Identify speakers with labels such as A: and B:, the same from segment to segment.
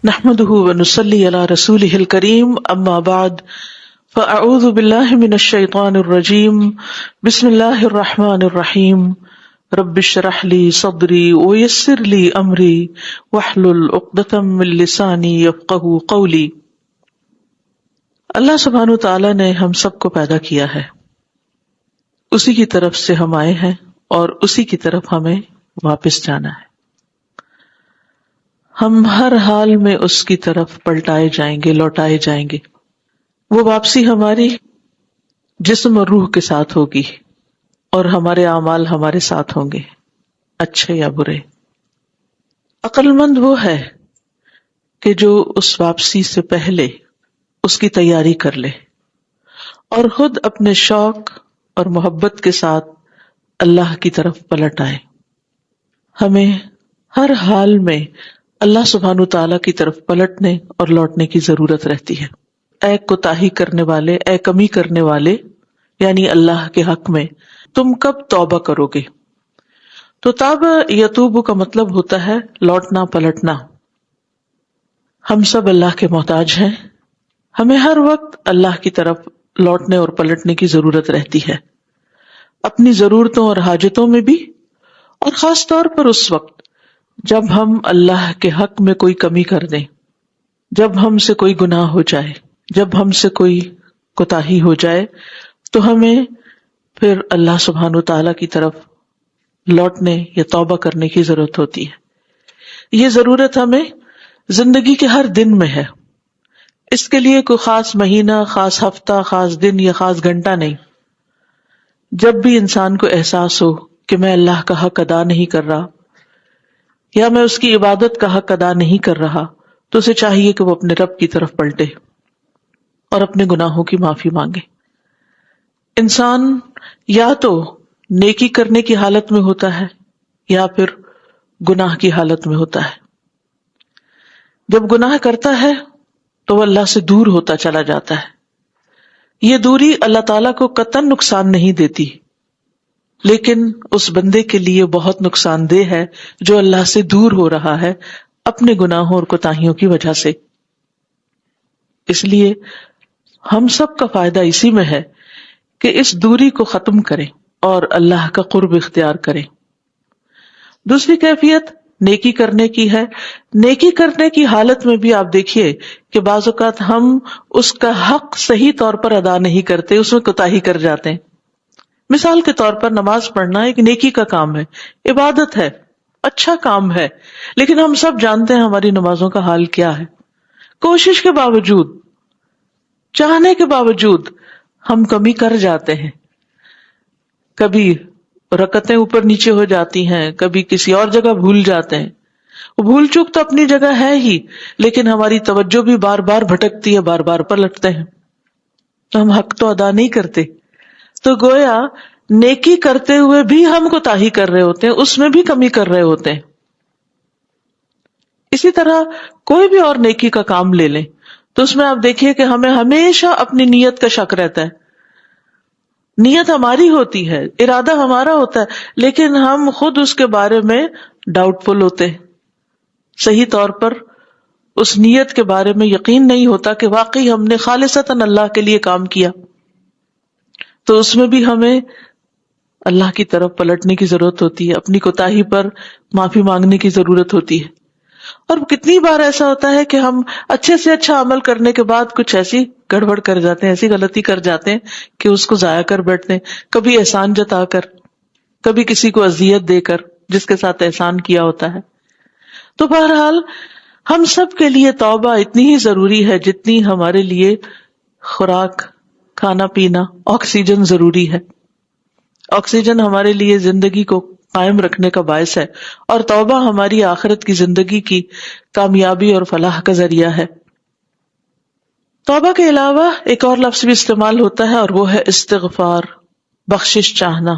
A: نحمده ونصلي على رسوله الكريم اما بعد فاعوذ بالله من الشيطان الرجيم بسم الله الرحمن الرحيم رب اشرح لي صدري ويسر لي امري واحلل عقدة من لساني يفقهوا قولي۔ اللہ سبحانہ وتعالی نے ہم سب کو پیدا کیا ہے، اسی کی طرف سے ہم آئے ہیں اور اسی کی طرف ہمیں واپس جانا ہے۔ ہم ہر حال میں اس کی طرف پلٹائے جائیں گے، لوٹائے جائیں گے۔ وہ واپسی ہماری جسم اور روح کے ساتھ ہوگی اور ہمارے اعمال ہمارے ساتھ ہوں گے، اچھے یا برے۔ عقل مند وہ ہے کہ جو اس واپسی سے پہلے اس کی تیاری کر لے اور خود اپنے شوق اور محبت کے ساتھ اللہ کی طرف پلٹ آئے۔ ہمیں ہر حال میں اللہ سبحانہ تعالیٰ کی طرف پلٹنے اور لوٹنے کی ضرورت رہتی ہے۔ اے کوتاہی کرنے والے، اے کمی کرنے والے، یعنی اللہ کے حق میں تم کب توبہ کرو گے؟ تو تاب یتوب کا مطلب ہوتا ہے لوٹنا، پلٹنا۔ ہم سب اللہ کے محتاج ہیں، ہمیں ہر وقت اللہ کی طرف لوٹنے اور پلٹنے کی ضرورت رہتی ہے، اپنی ضرورتوں اور حاجتوں میں بھی، اور خاص طور پر اس وقت جب ہم اللہ کے حق میں کوئی کمی کر دیں، جب ہم سے کوئی گناہ ہو جائے، جب ہم سے کوئی کوتاہی ہو جائے، تو ہمیں پھر اللہ سبحانہ وتعالیٰ کی طرف لوٹنے یا توبہ کرنے کی ضرورت ہوتی ہے۔ یہ ضرورت ہمیں زندگی کے ہر دن میں ہے، اس کے لیے کوئی خاص مہینہ، خاص ہفتہ، خاص دن یا خاص گھنٹہ نہیں۔ جب بھی انسان کو احساس ہو کہ میں اللہ کا حق ادا نہیں کر رہا یا میں اس کی عبادت کا حق ادا نہیں کر رہا، تو اسے چاہیے کہ وہ اپنے رب کی طرف پلٹے اور اپنے گناہوں کی معافی مانگے۔ انسان یا تو نیکی کرنے کی حالت میں ہوتا ہے یا پھر گناہ کی حالت میں ہوتا ہے۔ جب گناہ کرتا ہے تو وہ اللہ سے دور ہوتا چلا جاتا ہے۔ یہ دوری اللہ تعالیٰ کو قطعاً نقصان نہیں دیتی، لیکن اس بندے کے لیے بہت نقصان دہ ہے جو اللہ سے دور ہو رہا ہے اپنے گناہوں اور کوتاہیوں کی وجہ سے۔ اس لیے ہم سب کا فائدہ اسی میں ہے کہ اس دوری کو ختم کریں اور اللہ کا قرب اختیار کریں۔ دوسری کیفیت نیکی کرنے کی ہے۔ نیکی کرنے کی حالت میں بھی آپ دیکھیے کہ بعض اوقات ہم اس کا حق صحیح طور پر ادا نہیں کرتے، اس میں کوتاہی کر جاتے ہیں۔ مثال کے طور پر نماز پڑھنا ایک نیکی کا کام ہے، عبادت ہے، اچھا کام ہے، لیکن ہم سب جانتے ہیں ہماری نمازوں کا حال کیا ہے۔ کوشش کے باوجود، چاہنے کے باوجود ہم کمی کر جاتے ہیں۔ کبھی رکعتیں اوپر نیچے ہو جاتی ہیں، کبھی کسی اور جگہ بھول جاتے ہیں۔ وہ بھول چوک تو اپنی جگہ ہے ہی، لیکن ہماری توجہ بھی بار بار بھٹکتی ہے، بار بار پلٹتے ہیں، تو ہم حق تو ادا نہیں کرتے۔ تو گویا نیکی کرتے ہوئے بھی ہم کوتاہی کر رہے ہوتے ہیں، اس میں بھی کمی کر رہے ہوتے ہیں۔ اسی طرح کوئی بھی اور نیکی کا کام لے لیں تو اس میں آپ دیکھیے کہ ہمیں ہمیشہ اپنی نیت کا شک رہتا ہے۔ نیت ہماری ہوتی ہے، ارادہ ہمارا ہوتا ہے، لیکن ہم خود اس کے بارے میں ڈاؤٹ فل ہوتے ہیں، صحیح طور پر اس نیت کے بارے میں یقین نہیں ہوتا کہ واقعی ہم نے خالصتاً اللہ کے لیے کام کیا۔ تو اس میں بھی ہمیں اللہ کی طرف پلٹنے کی ضرورت ہوتی ہے، اپنی کوتاہی پر معافی مانگنے کی ضرورت ہوتی ہے۔ اور کتنی بار ایسا ہوتا ہے کہ ہم اچھے سے اچھا عمل کرنے کے بعد کچھ ایسی گڑبڑ کر جاتے ہیں، ایسی غلطی کر جاتے ہیں کہ اس کو ضائع کر بیٹھتے ہیں، کبھی احسان جتا کر، کبھی کسی کو اذیت دے کر جس کے ساتھ احسان کیا ہوتا ہے۔ تو بہرحال ہم سب کے لیے توبہ اتنی ہی ضروری ہے جتنی ہمارے لیے خوراک، کھانا پینا، آکسیجن ضروری ہے۔ آکسیجن ہمارے لیے زندگی کو قائم رکھنے کا باعث ہے، اور توبہ ہماری آخرت کی زندگی کی کامیابی اور فلاح کا ذریعہ ہے۔ توبہ کے علاوہ ایک اور لفظ بھی استعمال ہوتا ہے اور وہ ہے استغفار، بخشش چاہنا۔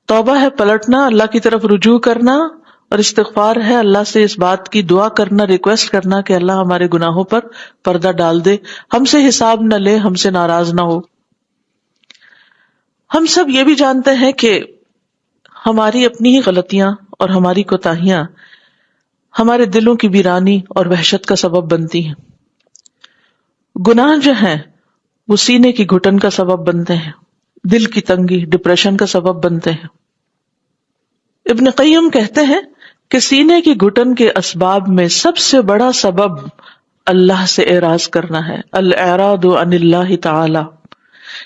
A: توبہ ہے پلٹنا، اللہ کی طرف رجوع کرنا، اور استغفار ہے اللہ سے اس بات کی دعا کرنا، ریکویسٹ کرنا کہ اللہ ہمارے گناہوں پر پردہ ڈال دے، ہم سے حساب نہ لے، ہم سے ناراض نہ ہو۔ ہم سب یہ بھی جانتے ہیں کہ ہماری اپنی ہی غلطیاں اور ہماری کوتاہیاں ہمارے دلوں کی ویرانی اور وحشت کا سبب بنتی ہیں. گناہ جو ہیں وہ سینے کی گھٹن کا سبب بنتے ہیں، دل کی تنگی، ڈپریشن کا سبب بنتے ہیں. ابن قیم کہتے ہیں کہ سینے کی گھٹن کے اسباب میں سب سے بڑا سبب اللہ سے اعراض کرنا ہے. الاعراض عن اللہ تعالی،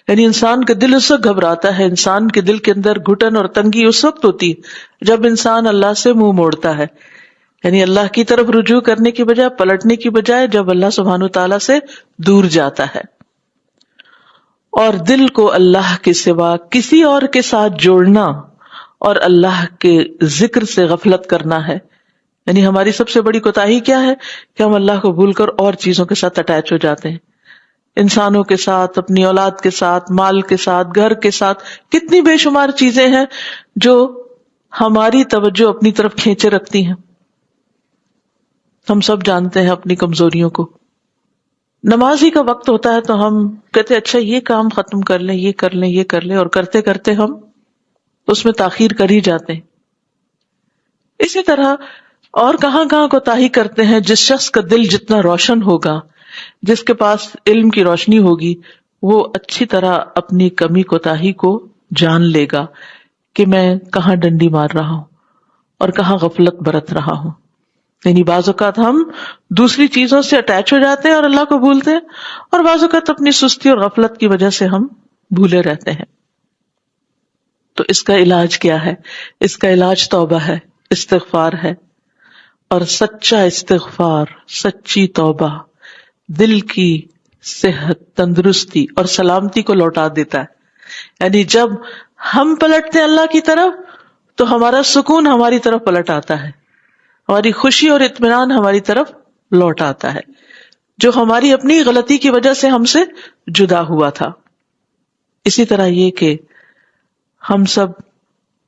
A: یعنی انسان کا دل اس وقت گھبراتا ہے، انسان کے دل کے اندر گھٹن اور تنگی اس وقت ہوتی ہے جب انسان اللہ سے منہ موڑتا ہے، یعنی اللہ کی طرف رجوع کرنے کی بجائے، پلٹنے کی بجائے جب اللہ سبحانہ تعالیٰ سے دور جاتا ہے. اور دل کو اللہ کے سوا کسی اور کے ساتھ جوڑنا اور اللہ کے ذکر سے غفلت کرنا ہے. یعنی ہماری سب سے بڑی کوتاہی کیا ہے کہ ہم اللہ کو بھول کر اور چیزوں کے ساتھ اٹیچ ہو جاتے ہیں، انسانوں کے ساتھ، اپنی اولاد کے ساتھ، مال کے ساتھ، گھر کے ساتھ. کتنی بے شمار چیزیں ہیں جو ہماری توجہ اپنی طرف کھینچے رکھتی ہیں. ہم سب جانتے ہیں اپنی کمزوریوں کو. نماز ہی کا وقت ہوتا ہے تو ہم کہتے اچھا یہ کام ختم کر لیں، یہ کر لیں، یہ کر لیں، اور کرتے کرتے ہم اس میں تاخیر کر ہی جاتے ہیں. اسی طرح اور کہاں کہاں کوتاہی کرتے ہیں. جس شخص کا دل جتنا روشن ہوگا، جس کے پاس علم کی روشنی ہوگی، وہ اچھی طرح اپنی کمی کوتاہی کو جان لے گا کہ میں کہاں ڈنڈی مار رہا ہوں اور کہاں غفلت برت رہا ہوں. یعنی بعض اوقات ہم دوسری چیزوں سے اٹیچ ہو جاتے ہیں اور اللہ کو بھولتے ہیں، اور بعض اوقات اپنی سستی اور غفلت کی وجہ سے ہم بھولے رہتے ہیں. تو اس کا علاج کیا ہے؟ اس کا علاج توبہ ہے، استغفار ہے. اور سچا استغفار، سچی توبہ دل کی صحت، تندرستی اور سلامتی کو لوٹا دیتا ہے. یعنی جب ہم پلٹتے ہیں اللہ کی طرف تو ہمارا سکون ہماری طرف پلٹ آتا ہے، ہماری خوشی اور اطمینان ہماری طرف لوٹ آتا ہے، جو ہماری اپنی غلطی کی وجہ سے ہم سے جدا ہوا تھا. اسی طرح یہ کہ ہم سب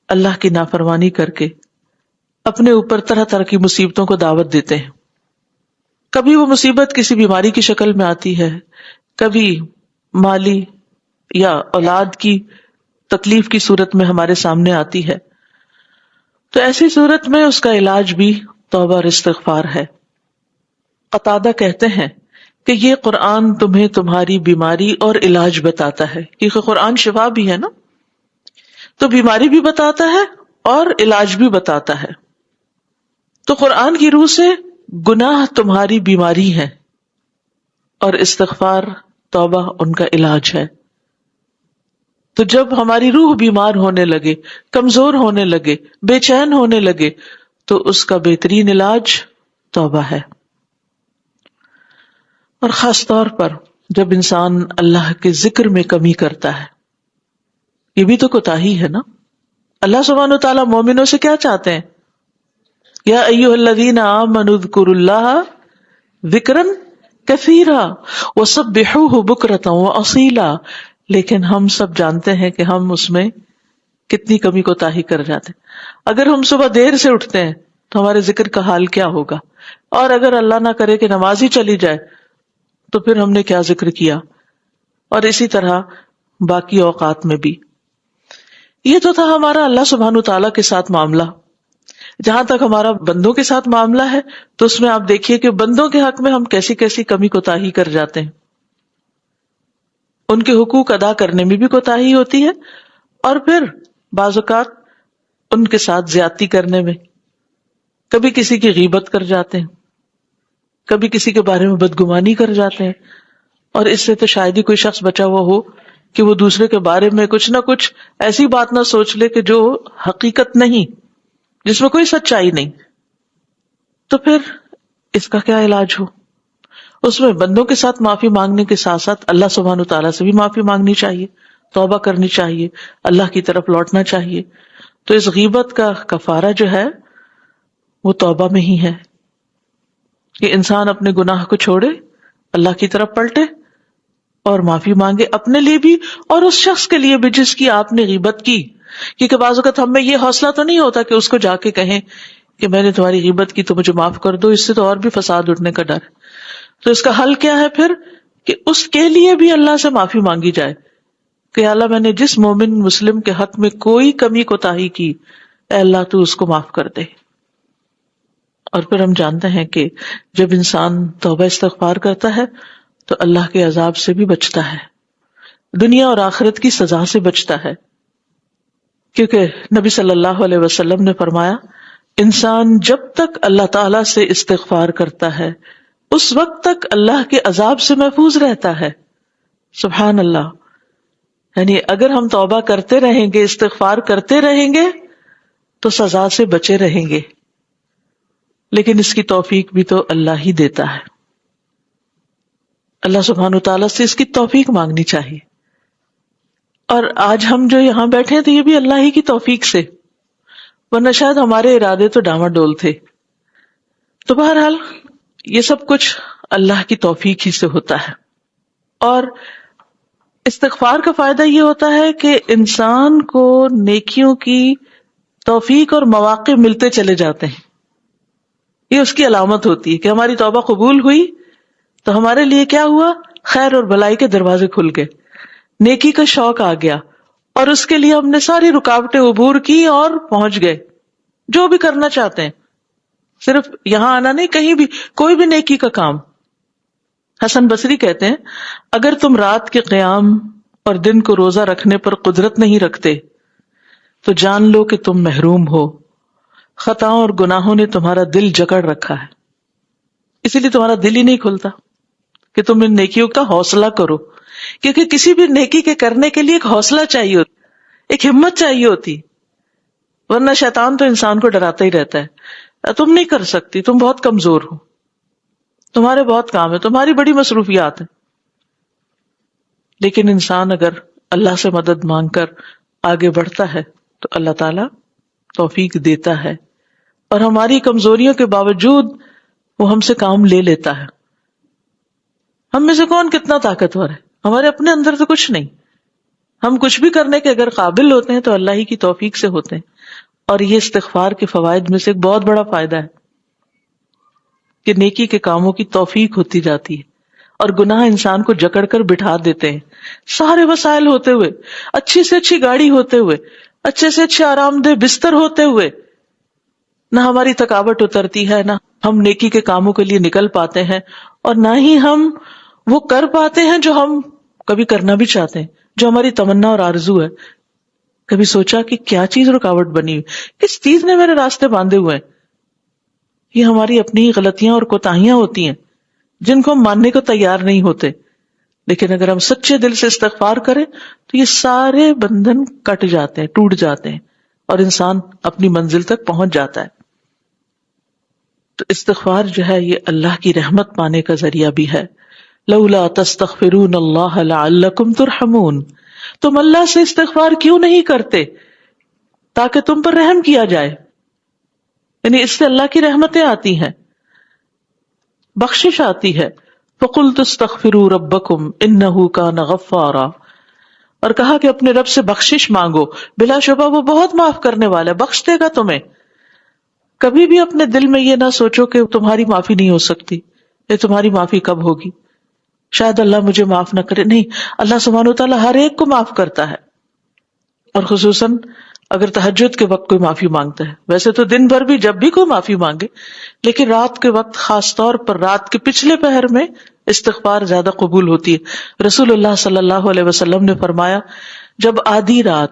A: اللہ کی نافرمانی کر کے اپنے اوپر طرح طرح کی مصیبتوں کو دعوت دیتے ہیں. کبھی وہ مصیبت کسی بیماری کی شکل میں آتی ہے، کبھی مالی یا اولاد کی تکلیف کی صورت میں ہمارے سامنے آتی ہے. تو ایسی صورت میں اس کا علاج بھی توبہ اور استغفار ہے. قتادہ کہتے ہیں کہ یہ قرآن تمہیں تمہاری بیماری اور علاج بتاتا ہے، کیونکہ قرآن شفا بھی ہے نا، تو بیماری بھی بتاتا ہے اور علاج بھی بتاتا ہے. تو قرآن کی روح سے گناہ تمہاری بیماری ہے اور استغفار، توبہ ان کا علاج ہے. تو جب ہماری روح بیمار ہونے لگے، کمزور ہونے لگے، بے چین ہونے لگے، تو اس کا بہترین علاج توبہ ہے. اور خاص طور پر جب انسان اللہ کے ذکر میں کمی کرتا ہے، یہ بھی تو کوتاہی ہے نا. اللہ سبحانہ و تعالیٰ مومنوں سے کیا چاہتے ہیں؟ یا ایھا الذین آمنوا اذکروا اللہ ذکرا کثیرا وسبحوہ بکرۃ واصیلا. لیکن ہم سب جانتے ہیں کہ ہم اس میں کتنی کمی کوتاہی کر جاتے ہیں. اگر ہم صبح دیر سے اٹھتے ہیں تو ہمارے ذکر کا حال کیا ہوگا، اور اگر اللہ نہ کرے کہ نماز ہی چلی جائے تو پھر ہم نے کیا ذکر کیا. اور اسی طرح باقی اوقات میں بھی. یہ تو تھا ہمارا اللہ سبحانہ تعالیٰ کے ساتھ معاملہ. جہاں تک ہمارا بندوں کے ساتھ معاملہ ہے تو اس میں آپ دیکھیے کہ بندوں کے حق میں ہم کیسی کیسی کمی کوتاہی کر جاتے ہیں. ان کے حقوق ادا کرنے میں بھی کوتاہی ہوتی ہے، اور پھر بعض اوقات ان کے ساتھ زیادتی کرنے میں. کبھی کسی کی غیبت کر جاتے ہیں، کبھی کسی کے بارے میں بدگمانی کر جاتے ہیں. اور اس سے تو شاید ہی کوئی شخص بچا ہوا ہو کہ وہ دوسرے کے بارے میں کچھ نہ کچھ ایسی بات نہ سوچ لے کہ جو حقیقت نہیں، جس میں کوئی سچائی نہیں. تو پھر اس کا کیا علاج ہو؟ اس میں بندوں کے ساتھ معافی مانگنے کے ساتھ ساتھ اللہ سبحانہ تعالیٰ سے بھی معافی مانگنی چاہیے، توبہ کرنی چاہیے، اللہ کی طرف لوٹنا چاہیے. تو اس غیبت کا کفارہ جو ہے وہ توبہ میں ہی ہے کہ انسان اپنے گناہ کو چھوڑے، اللہ کی طرف پلٹے اور معافی مانگے، اپنے لیے بھی اور اس شخص کے لیے بھی جس کی آپ نے غیبت کی. کیونکہ بعض اوقات ہم میں یہ حوصلہ تو نہیں ہوتا کہ اس کو جا کے کہیں کہ میں نے تمہاری غیبت کی تو مجھے معاف کر دو، اس سے تو اور بھی فساد اٹھنے کا ڈر ہے. تو اس کا حل کیا ہے پھر؟ کہ اس کے لیے بھی اللہ سے معافی مانگی جائے کہ اللہ میں نے جس مومن مسلم کے حق میں کوئی کمی کوتاہی کی، اے اللہ تو اس کو معاف کر دے. اور پھر ہم جانتے ہیں کہ جب انسان توبہ استغفار کرتا ہے تو اللہ کے عذاب سے بھی بچتا ہے، دنیا اور آخرت کی سزا سے بچتا ہے، کیونکہ نبی صلی اللہ علیہ وسلم نے فرمایا انسان جب تک اللہ تعالی سے استغفار کرتا ہے اس وقت تک اللہ کے عذاب سے محفوظ رہتا ہے۔ سبحان اللہ، یعنی اگر ہم توبہ کرتے رہیں گے، استغفار کرتے رہیں گے تو سزا سے بچے رہیں گے، لیکن اس کی توفیق بھی تو اللہ ہی دیتا ہے۔ اللہ سبحانہ وتعالیٰ سے اس کی توفیق مانگنی چاہیے، اور آج ہم جو یہاں بیٹھے ہیں تو یہ بھی اللہ ہی کی توفیق سے، ورنہ شاید ہمارے ارادے تو ڈاواڈول تھے۔ تو بہرحال یہ سب کچھ اللہ کی توفیق ہی سے ہوتا ہے۔ اور استغفار کا فائدہ یہ ہوتا ہے کہ انسان کو نیکیوں کی توفیق اور مواقع ملتے چلے جاتے ہیں، یہ اس کی علامت ہوتی ہے کہ ہماری توبہ قبول ہوئی تو ہمارے لیے کیا ہوا، خیر اور بھلائی کے دروازے کھل گئے، نیکی کا شوق آ گیا، اور اس کے لیے ہم نے ساری رکاوٹیں عبور کی اور پہنچ گئے جو بھی کرنا چاہتے ہیں، صرف یہاں آنا نہیں، کہیں بھی کوئی بھی نیکی کا کام۔ حسن بصری کہتے ہیں اگر تم رات کے قیام اور دن کو روزہ رکھنے پر قدرت نہیں رکھتے تو جان لو کہ تم محروم ہو، خطاؤں اور گناہوں نے تمہارا دل جکڑ رکھا ہے، اسی لیے تمہارا دل ہی نہیں کھلتا کہ تم ان نیکیوں کا حوصلہ کرو، کیونکہ کسی بھی نیکی کے کرنے کے لیے ایک حوصلہ چاہیے ہوتا، ایک ہمت چاہیے ہوتی، ورنہ شیطان تو انسان کو ڈراتا ہی رہتا ہے، تم نہیں کر سکتی، تم بہت کمزور ہو، تمہارے بہت کام ہے، تمہاری بڑی مصروفیات ہیں۔ لیکن انسان اگر اللہ سے مدد مانگ کر آگے بڑھتا ہے تو اللہ تعالیٰ توفیق دیتا ہے، اور ہماری کمزوریوں کے باوجود وہ ہم سے کام لے لیتا ہے۔ ہم میں سے کون کتنا طاقتور ہے، ہمارے اپنے اندر تو کچھ نہیں، ہم کچھ بھی کرنے کے اگر قابل ہوتے ہیں تو اللہ ہی کی توفیق سے ہوتے ہیں۔ اور یہ استغفار کے فوائد میں سے ایک بہت بڑا فائدہ ہے کہ نیکی کے کاموں کی توفیق ہوتی جاتی ہے، اور گناہ انسان کو جکڑ کر بٹھا دیتے ہیں۔ سارے وسائل ہوتے ہوئے، اچھی سے اچھی گاڑی ہوتے ہوئے، اچھے سے اچھے آرام دہ بستر ہوتے ہوئے، نہ ہماری تھکاوٹ اترتی ہے، نہ ہم نیکی کے کاموں کے لیے نکل پاتے ہیں، اور نہ ہی ہم وہ کر پاتے ہیں جو ہم کبھی کرنا بھی چاہتے ہیں، جو ہماری تمنا اور آرزو ہے۔ کبھی سوچا کہ کیا چیز رکاوٹ بنی ہوئی، کس چیز نے میرے راستے باندھے ہوئے ہیں؟ یہ ہماری اپنی غلطیاں اور کوتاہیاں ہوتی ہیں جن کو ہم ماننے کو تیار نہیں ہوتے، لیکن اگر ہم سچے دل سے استغفار کریں تو یہ سارے بندھن کٹ جاتے ہیں، ٹوٹ جاتے ہیں، اور انسان اپنی منزل تک پہنچ جاتا ہے۔ تو استغفار جو ہے یہ اللہ کی رحمت پانے کا ذریعہ بھی ہے۔ لولا تستغفرون اللہ لعلکم ترحمون، تم اللہ سے استغفار کیوں نہیں کرتے تاکہ تم پر رحم کیا جائے، یعنی اس سے اللہ کی رحمتیں آتی ہیں، بخشش آتی ہے۔ فَقُلْتُ اسْتَغْفِرُوا رَبَّكُمْ إِنَّهُ كَانَ غَفَّارًا، اور کہا کہ اپنے رب سے بخشش مانگو، بلا شبہ وہ بہت معاف کرنے والا ہے، بخش دے گا تمہیں۔ کبھی بھی اپنے دل میں یہ نہ سوچو کہ تمہاری معافی نہیں ہو سکتی، یہ تمہاری معافی کب ہوگی، شاید اللہ مجھے معاف نہ کرے۔ نہیں، اللہ سبحانہ وتعالیٰ ہر ایک کو معاف کرتا ہے، اور خصوصاً اگر تہجد کے وقت کوئی معافی مانگتا ہے۔ ویسے تو دن بھر بھی جب بھی کوئی معافی مانگے، لیکن رات کے وقت، خاص طور پر رات کے پچھلے پہر میں استغفار زیادہ قبول ہوتی ہے۔ رسول اللہ صلی اللہ علیہ وسلم نے فرمایا جب آدھی رات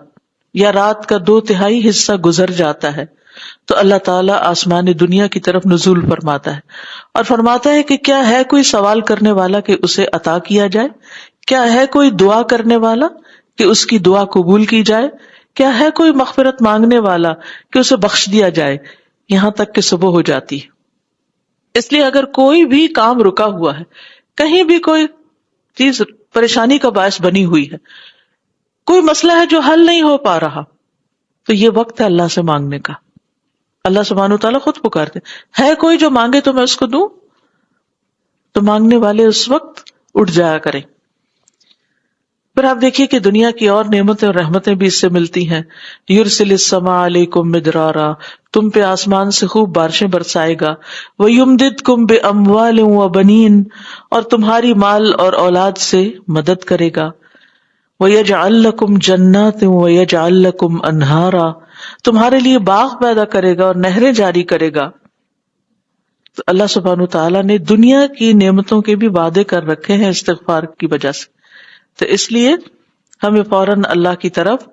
A: یا رات کا 2/3 حصہ گزر جاتا ہے تو اللہ تعالیٰ آسمان دنیا کی طرف نزول فرماتا ہے اور فرماتا ہے کہ کیا ہے کوئی سوال کرنے والا کہ اسے عطا کیا جائے، کیا ہے کوئی دعا کرنے والا کہ اس کی دعا قبول کی جائے، کیا ہے کوئی مغفرت مانگنے والا کہ اسے بخش دیا جائے، یہاں تک کہ صبح ہو جاتی ہے۔ اس لیے اگر کوئی بھی کام رکا ہوا ہے، کہیں بھی کوئی چیز پریشانی کا باعث بنی ہوئی ہے، کوئی مسئلہ ہے جو حل نہیں ہو پا رہا، تو یہ وقت ہے اللہ سے مانگنے کا۔ اللہ سبحانہ وتعالیٰ خود پکارتے ہے کوئی جو مانگے تو میں اس کو دوں، تو مانگنے والے اس وقت اٹھ جایا کریں۔ پھر آپ دیکھیے کہ دنیا کی اور نعمتیں اور رحمتیں بھی اس سے ملتی ہیں۔ یرسل السماء علیکم مدرارا، تم پہ آسمان سے خوب بارشیں برسائے گا۔ ویمددکم باموال وبنین، اور تمہاری مال اور اولاد سے مدد کرے گا۔ ویجعل لکم جنات ویجعل لکم انہارا، تمہارے لیے باغ پیدا کرے گا اور نہریں جاری کرے گا۔ تو اللہ سبحانہ تعالیٰ نے دنیا کی نعمتوں کے بھی وعدے کر رکھے ہیں استغفار کی وجہ سے. تو اس لیے ہمیں فوراً اللہ کی طرف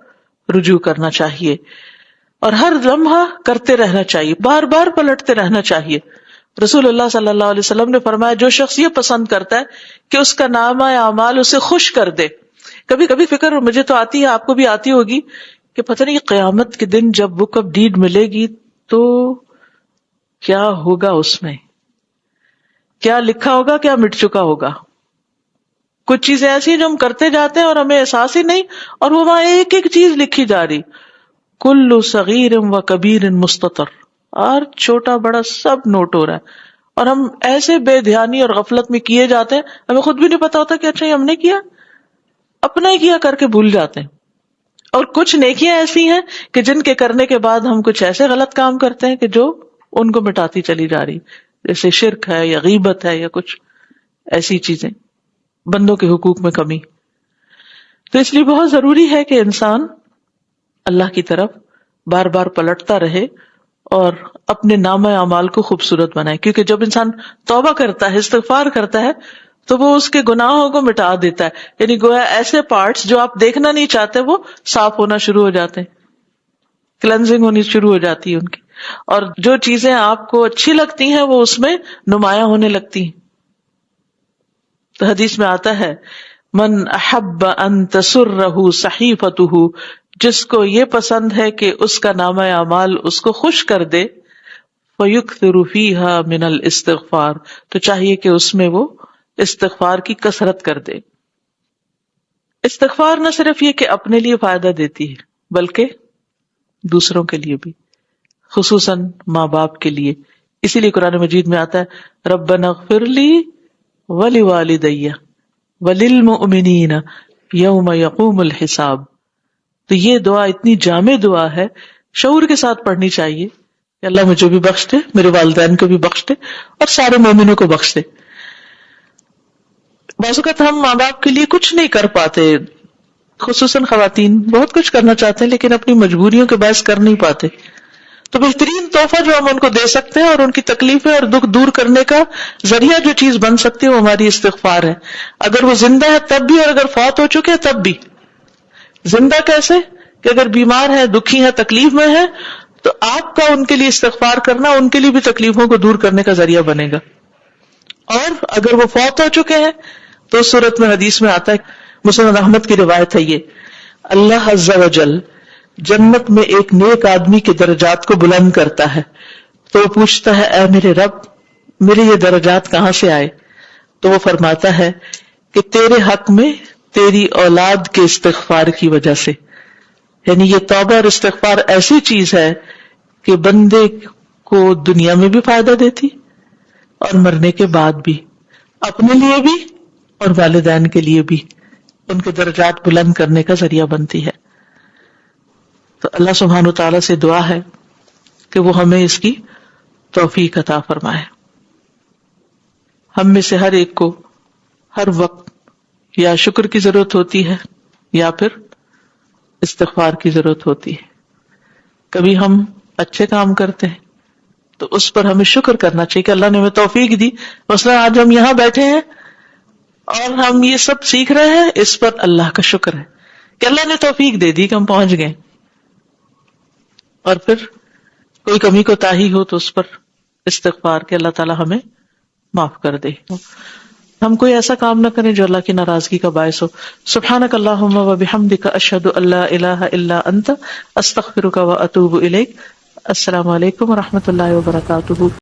A: رجوع کرنا چاہیے اور ہر لمحہ کرتے رہنا چاہیے، بار بار پلٹتے رہنا چاہیے. رسول اللہ صلی اللہ علیہ وسلم نے فرمایا جو شخص یہ پسند کرتا ہے کہ اس کا نامہ اعمال اسے خوش کر دے. کبھی کبھی فکر مجھے تو آتی ہے، آپ کو بھی آتی ہوگی، کہ پتہ نہیں قیامت کے دن جب بک آف ڈیڈ ملے گی تو کیا ہوگا، اس میں کیا لکھا ہوگا، کیا مٹ چکا ہوگا. کچھ چیزیں ایسی ہیں جو ہم کرتے جاتے ہیں اور ہمیں احساس ہی نہیں، اور وہ وہاں ایک ایک چیز لکھی جا رہی، کل صغیر و کبیر مستطر، اور چھوٹا بڑا سب نوٹ ہو رہا ہے. اور ہم ایسے بے دھیانی اور غفلت میں کیے جاتے ہیں، ہمیں خود بھی نہیں پتا ہوتا کہ اچھا یہ ہم نے کیا، اپنا ہی کیا کر کے بھول جاتے ہیں. اور کچھ نیکیاں ایسی ہیں کہ جن کے کرنے کے بعد ہم کچھ ایسے غلط کام کرتے ہیں کہ جو ان کو مٹاتی چلی جا رہی، جیسے شرک ہے یا غیبت ہے یا کچھ ایسی چیزیں، بندوں کے حقوق میں کمی. تو اس لیے بہت ضروری ہے کہ انسان اللہ کی طرف بار بار پلٹتا رہے اور اپنے نامہ اعمال کو خوبصورت بنائے، کیونکہ جب انسان توبہ کرتا ہے، استغفار کرتا ہے، تو وہ اس کے گناہوں کو مٹا دیتا ہے. یعنی گویا ایسے پارٹس جو آپ دیکھنا نہیں چاہتے وہ صاف ہونا شروع ہو جاتے ہیں، کلینزنگ ہونی شروع ہو جاتی ہے ان کی، اور جو چیزیں آپ کو اچھی لگتی ہیں وہ اس میں نمایاں ہونے لگتی ہیں. تو حدیث میں آتا ہے من احب ان تسرہ صحیفتہ، جس کو یہ پسند ہے کہ اس کا نامہ اعمال اس کو خوش کر دے، فیکثر فیہا من الاستغفار، تو چاہیے کہ اس میں وہ استغفار کی کثرت کر دے. استغفار نہ صرف یہ کہ اپنے لیے فائدہ دیتی ہے بلکہ دوسروں کے لیے بھی، خصوصاً ماں باپ کے لیے. اسی لیے قرآن مجید میں آتا ہے ربنا اغفر لی ولوالدی وللمؤمنین یوم یقوم الحساب. تو یہ دعا اتنی جامع دعا ہے، شعور کے ساتھ پڑھنی چاہیے کہ اللہ مجھے بھی بخش دے، میرے والدین کو بھی بخش دے، اور سارے مومنوں کو بخش دے. بعض اوقات ہم ماں باپ کے لیے کچھ نہیں کر پاتے، خصوصاً خواتین بہت کچھ کرنا چاہتے ہیں لیکن اپنی مجبوریوں کے باعث کر نہیں پاتے. تو بہترین تحفہ جو ہم ان کو دے سکتے ہیں اور ان کی تکلیفیں اور دکھ دور کرنے کا ذریعہ جو چیز بن سکتی ہے وہ ہماری استغفار ہے. اگر وہ زندہ ہے تب بھی، اور اگر فوت ہو چکے ہیں تب بھی. زندہ کیسے؟ کہ اگر بیمار ہے، دکھی ہے، تکلیف میں ہے، تو آپ کا ان کے لیے استغفار کرنا ان کے لیے بھی تکلیفوں کو دور کرنے کا ذریعہ بنے گا. اور اگر وہ فوت ہو چکے ہیں تو اس صورت میں حدیث میں آتا ہے، مسند احمد کی روایت ہے، یہ اللہ عز و جل جنت میں ایک نیک آدمی کے درجات کو بلند کرتا ہے، تو وہ پوچھتا ہے اے میرے رب، میرے یہ درجات کہاں سے آئے؟ تو وہ فرماتا ہے کہ تیرے حق میں تیری اولاد کے استغفار کی وجہ سے. یعنی یہ توبہ اور استغفار ایسی چیز ہے کہ بندے کو دنیا میں بھی فائدہ دیتی اور مرنے کے بعد بھی، اپنے لیے بھی اور والدین کے لیے بھی ان کے درجات بلند کرنے کا ذریعہ بنتی ہے. تو اللہ سبحانہ تعالیٰ سے دعا ہے کہ وہ ہمیں اس کی توفیق عطا فرمائے. ہم میں سے ہر ایک کو ہر وقت یا شکر کی ضرورت ہوتی ہے یا پھر استغفار کی ضرورت ہوتی ہے. کبھی ہم اچھے کام کرتے ہیں تو اس پر ہمیں شکر کرنا چاہیے کہ اللہ نے ہمیں توفیق دی. مثلا آج ہم یہاں بیٹھے ہیں اور ہم یہ سب سیکھ رہے ہیں، اس پر اللہ کا شکر ہے کہ اللہ نے توفیق دے دی کہ ہم پہنچ گئے. اور پھر کوئی کمی کوتاہی ہو تو اس پر استغفار کہ اللہ تعالی ہمیں معاف کر دے. ہم کوئی ایسا کام نہ کریں جو اللہ کی ناراضگی کا باعث ہو. سبحانک اللہم و بحمدک، اشہد ان لا الہ الا انت، استغفرک و اتوب الیک. السلام علیکم و رحمۃ اللہ وبرکاتہ.